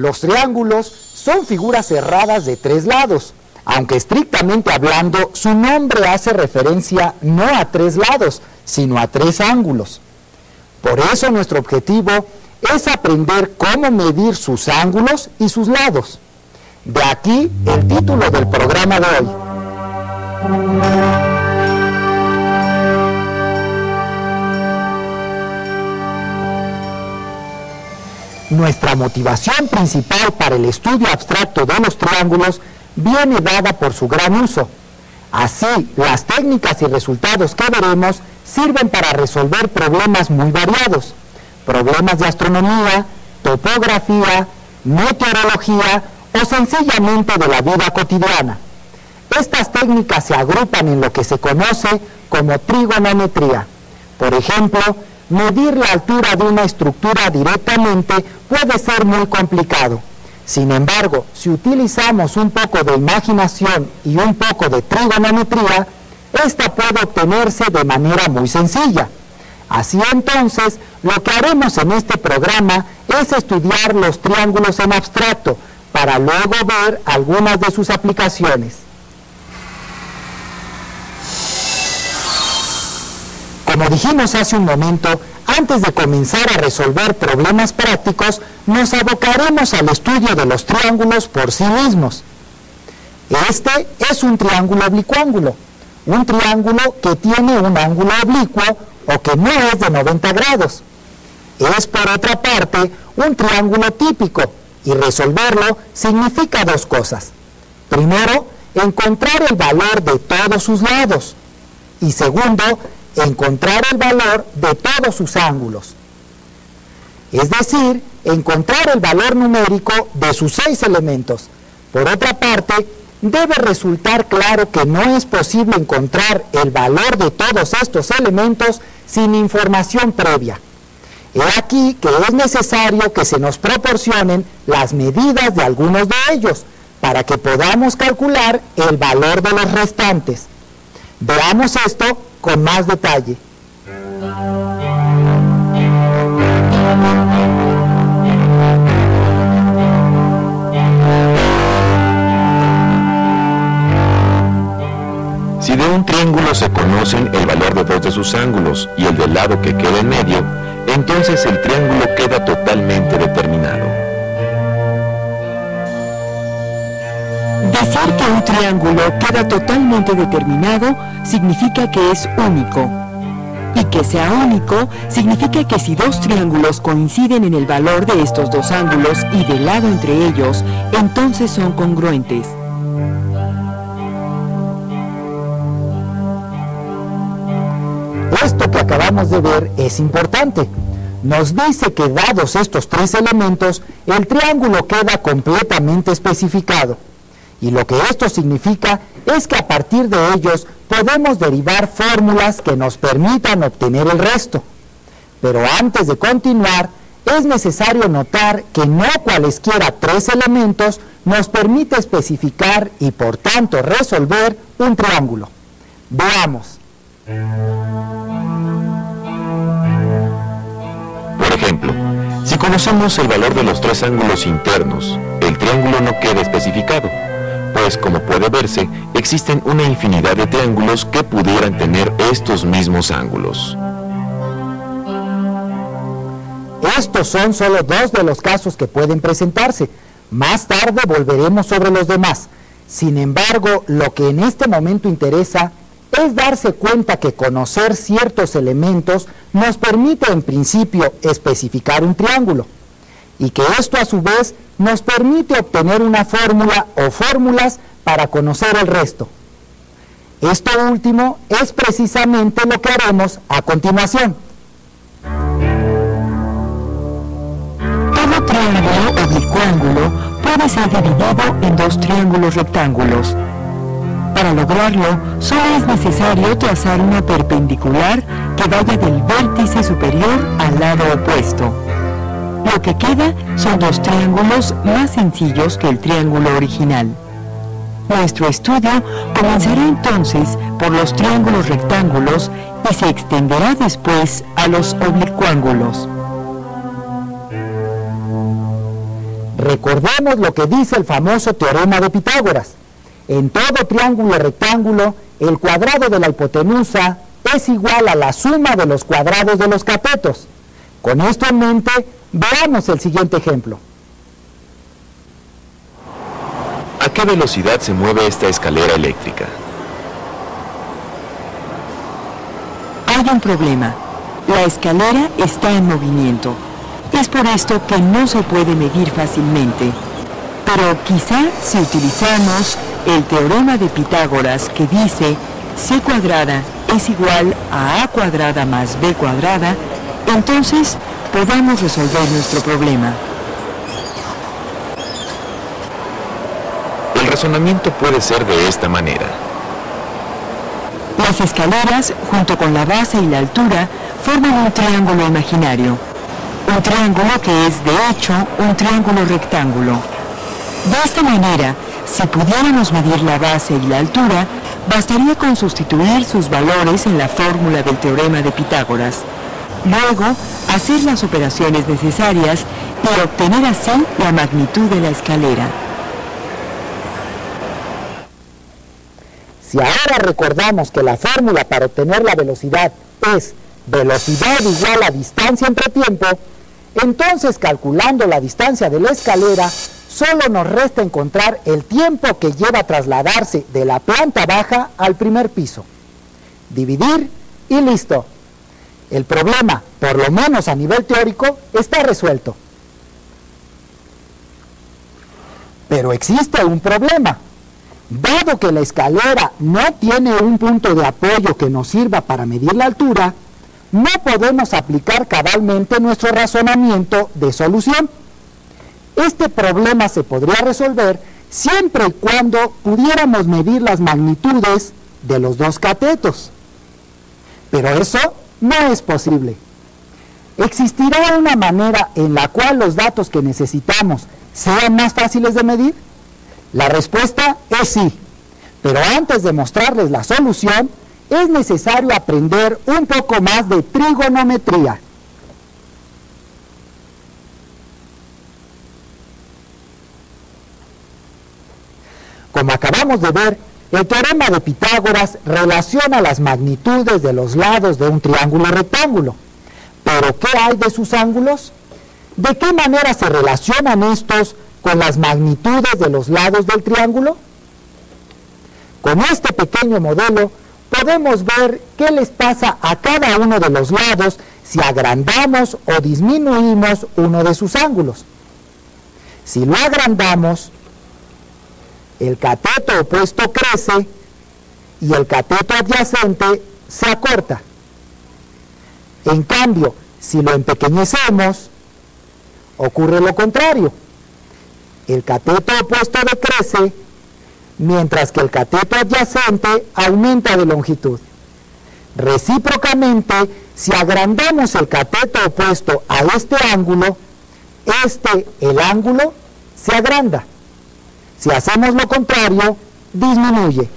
Los triángulos son figuras cerradas de 3 lados, aunque estrictamente hablando su nombre hace referencia no a 3 lados, sino a 3 ángulos. Por eso nuestro objetivo es aprender cómo medir sus ángulos y sus lados. De aquí el título del programa de hoy. Nuestra motivación principal para el estudio abstracto de los triángulos viene dada por su gran uso. Así, las técnicas y resultados que veremos sirven para resolver problemas muy variados, problemas de astronomía, topografía, meteorología o sencillamente de la vida cotidiana. Estas técnicas se agrupan en lo que se conoce como trigonometría. Por ejemplo, medir la altura de una estructura directamente puede ser muy complicado. Sin embargo, si utilizamos un poco de imaginación y un poco de trigonometría, esta puede obtenerse de manera muy sencilla. Así entonces, lo que haremos en este programa es estudiar los triángulos en abstracto, para luego ver algunas de sus aplicaciones. Como dijimos hace un momento, antes de comenzar a resolver problemas prácticos, nos abocaremos al estudio de los triángulos por sí mismos. Este es un triángulo oblicuángulo, un triángulo que tiene un ángulo oblicuo o que no es de 90 grados. Es, por otra parte, un triángulo típico, y resolverlo significa 2 cosas. Primero, encontrar el valor de todos sus lados, y segundo, encontrar el valor de todos sus ángulos. Es decir, encontrar el valor numérico de sus 6 elementos. Por otra parte, debe resultar claro que no es posible encontrar el valor de todos estos elementos sin información previa. He aquí que es necesario que se nos proporcionen las medidas de algunos de ellos, para que podamos calcular el valor de los restantes. Veamos esto con más detalle. Si de un triángulo se conocen el valor de 2 de sus ángulos y el del lado que queda en medio, entonces el triángulo queda totalmente determinado. Decir que un triángulo queda totalmente determinado significa que es único. Y que sea único significa que si 2 triángulos coinciden en el valor de estos 2 ángulos y del lado entre ellos, entonces son congruentes. Esto que acabamos de ver es importante. Nos dice que dados estos 3 elementos, el triángulo queda completamente especificado. Y lo que esto significa es que a partir de ellos podemos derivar fórmulas que nos permitan obtener el resto. Pero antes de continuar, es necesario notar que no cualesquiera 3 elementos nos permite especificar y por tanto resolver un triángulo. Veamos. Por ejemplo, si conocemos el valor de los 3 ángulos internos, el triángulo no queda especificado, pues como puede verse, existen una infinidad de triángulos que pudieran tener estos mismos ángulos. Estos son solo 2 de los casos que pueden presentarse. Más tarde volveremos sobre los demás. Sin embargo, lo que en este momento interesa es darse cuenta que conocer ciertos elementos nos permite en principio especificar un triángulo, y que esto a su vez nos permite obtener una fórmula o fórmulas para conocer el resto. Esto último es precisamente lo que haremos a continuación. Todo triángulo oblicuángulo puede ser dividido en 2 triángulos rectángulos. Para lograrlo, solo es necesario trazar una perpendicular que vaya del vértice superior al lado opuesto. Lo que queda son 2 triángulos más sencillos que el triángulo original. Nuestro estudio comenzará entonces por los triángulos rectángulos y se extenderá después a los oblicuángulos. Recordemos lo que dice el famoso teorema de Pitágoras. En todo triángulo rectángulo, el cuadrado de la hipotenusa es igual a la suma de los cuadrados de los catetos. Con esto en mente, veamos el siguiente ejemplo. ¿A qué velocidad se mueve esta escalera eléctrica? Hay un problema. La escalera está en movimiento. Es por esto que no se puede medir fácilmente. Pero quizá si utilizamos el teorema de Pitágoras que dice c cuadrada es igual a a cuadrada más b cuadrada, entonces podamos resolver nuestro problema. El razonamiento puede ser de esta manera. Las escaleras, junto con la base y la altura, forman un triángulo imaginario. Un triángulo que es, de hecho, un triángulo rectángulo. De esta manera, si pudiéramos medir la base y la altura, bastaría con sustituir sus valores en la fórmula del teorema de Pitágoras. Luego, hacer las operaciones necesarias y obtener así la magnitud de la escalera. Si ahora recordamos que la fórmula para obtener la velocidad es velocidad igual a distancia entre tiempo, entonces calculando la distancia de la escalera, solo nos resta encontrar el tiempo que lleva a trasladarse de la planta baja al primer piso. Dividir y listo. El problema, por lo menos a nivel teórico, está resuelto. Pero existe un problema. Dado que la escalera no tiene un punto de apoyo que nos sirva para medir la altura, no podemos aplicar cabalmente nuestro razonamiento de solución. Este problema se podría resolver siempre y cuando pudiéramos medir las magnitudes de los dos catetos. Pero eso no es posible. ¿Existirá una manera en la cual los datos que necesitamos sean más fáciles de medir? La respuesta es sí, pero antes de mostrarles la solución, es necesario aprender un poco más de trigonometría. Como acabamos de ver, el teorema de Pitágoras relaciona las magnitudes de los lados de un triángulo rectángulo. ¿Pero qué hay de sus ángulos? ¿De qué manera se relacionan estos con las magnitudes de los lados del triángulo? Con este pequeño modelo podemos ver qué les pasa a cada uno de los lados si agrandamos o disminuimos uno de sus ángulos. Si lo agrandamos, el cateto opuesto crece y el cateto adyacente se acorta. En cambio, si lo empequeñecemos, ocurre lo contrario. El cateto opuesto decrece, mientras que el cateto adyacente aumenta de longitud. Recíprocamente, si agrandamos el cateto opuesto a este ángulo, el ángulo, se agranda. Si hacemos lo contrario, disminuye.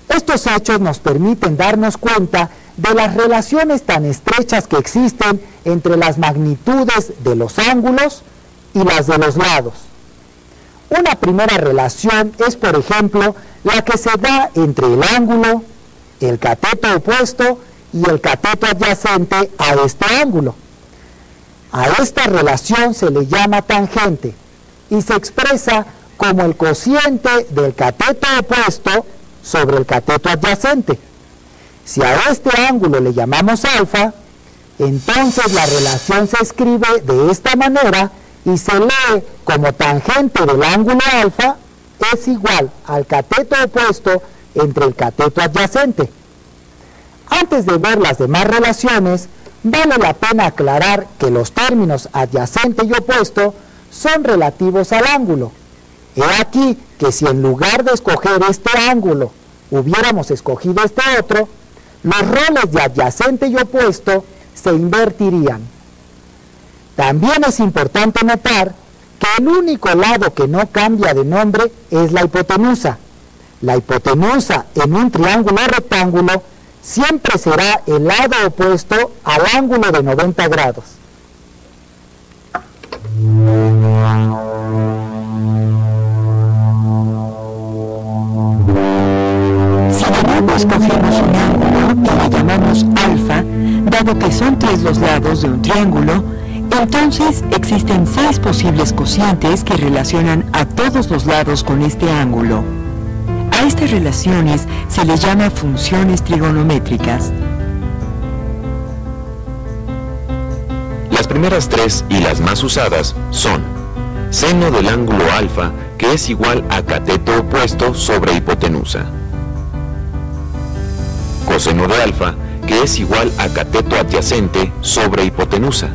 Estos hechos nos permiten darnos cuenta de las relaciones tan estrechas que existen entre las magnitudes de los ángulos y las de los lados. Una primera relación es, por ejemplo, la que se da entre el ángulo, el cateto opuesto y el cateto adyacente a este ángulo. A esta relación se le llama tangente y se expresa como el cociente del cateto opuesto sobre el cateto adyacente. Si a este ángulo le llamamos alfa, entonces la relación se escribe de esta manera y se lee como tangente del ángulo alfa es igual al cateto opuesto entre el cateto adyacente. Antes de ver las demás relaciones, vale la pena aclarar que los términos adyacente y opuesto son relativos al ángulo. He aquí que si en lugar de escoger este ángulo hubiéramos escogido este otro, los roles de adyacente y opuesto se invertirían. También es importante notar que el único lado que no cambia de nombre es la hipotenusa. La hipotenusa en un triángulo rectángulo siempre será el lado opuesto al ángulo de 90 grados. Dado que son 3 los lados de un triángulo, entonces existen 6 posibles cocientes que relacionan a todos los lados con este ángulo. A estas relaciones se les llama funciones trigonométricas. Las primeras 3 y las más usadas son seno del ángulo alfa, que es igual a cateto opuesto sobre hipotenusa; coseno de alfa, que es igual a cateto adyacente sobre hipotenusa;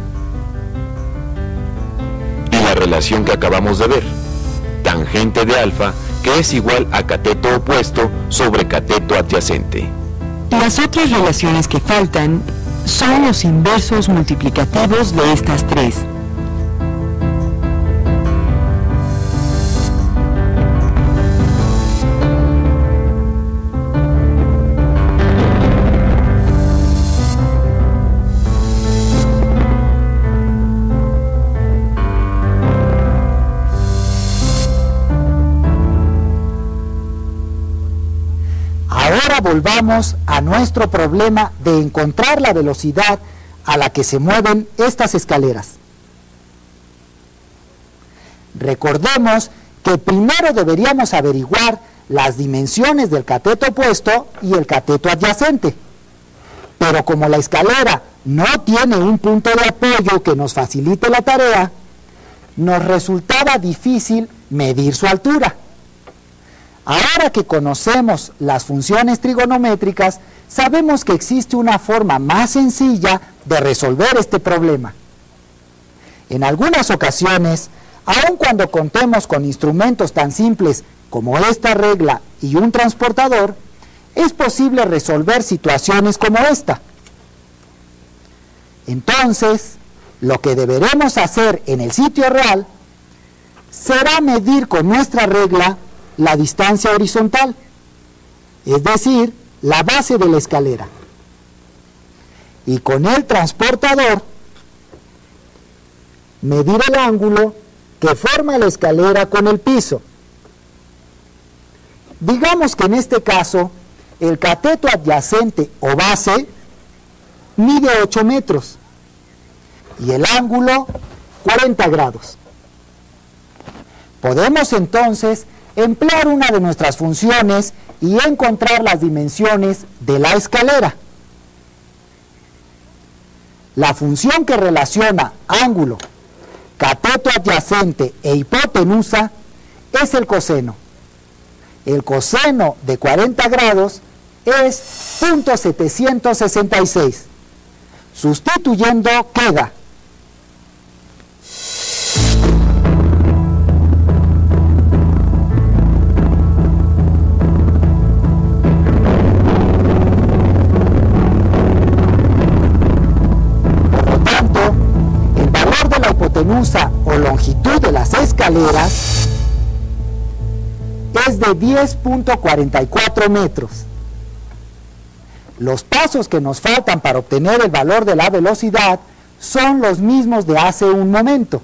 y la relación que acabamos de ver, tangente de alfa, que es igual a cateto opuesto sobre cateto adyacente. Las otras relaciones que faltan son los inversos multiplicativos de estas 3. Ahora volvamos a nuestro problema de encontrar la velocidad a la que se mueven estas escaleras. Recordemos que primero deberíamos averiguar las dimensiones del cateto opuesto y el cateto adyacente. Pero como la escalera no tiene un punto de apoyo que nos facilite la tarea, nos resultaba difícil medir su altura. Ahora que conocemos las funciones trigonométricas, sabemos que existe una forma más sencilla de resolver este problema. En algunas ocasiones, aun cuando contemos con instrumentos tan simples como esta regla y un transportador, es posible resolver situaciones como esta. Entonces, lo que deberemos hacer en el sitio real será medir con nuestra regla la distancia horizontal, es decir, la base de la escalera. Y con el transportador, medir el ángulo que forma la escalera con el piso. Digamos que en este caso, el cateto adyacente o base mide 8 metros y el ángulo 40 grados. Podemos entonces emplear una de nuestras funciones y encontrar las dimensiones de la escalera. La función que relaciona ángulo, cateto adyacente e hipotenusa es el coseno. El coseno de 40 grados es 0.766. Sustituyendo queda o longitud de las escaleras es de 10.44 metros. Los pasos que nos faltan para obtener el valor de la velocidad son los mismos de hace un momento.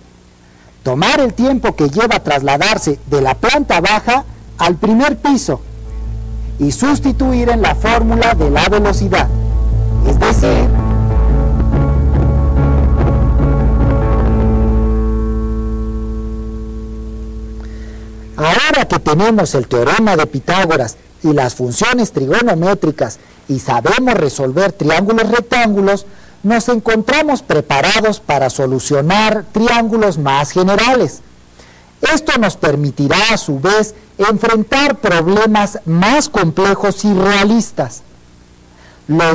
Tomar el tiempo que lleva trasladarse de la planta baja al primer piso y sustituir en la fórmula de la velocidad, es decir, ahora que tenemos el teorema de Pitágoras y las funciones trigonométricas y sabemos resolver triángulos rectángulos, nos encontramos preparados para solucionar triángulos más generales. Esto nos permitirá a su vez enfrentar problemas más complejos y realistas. Los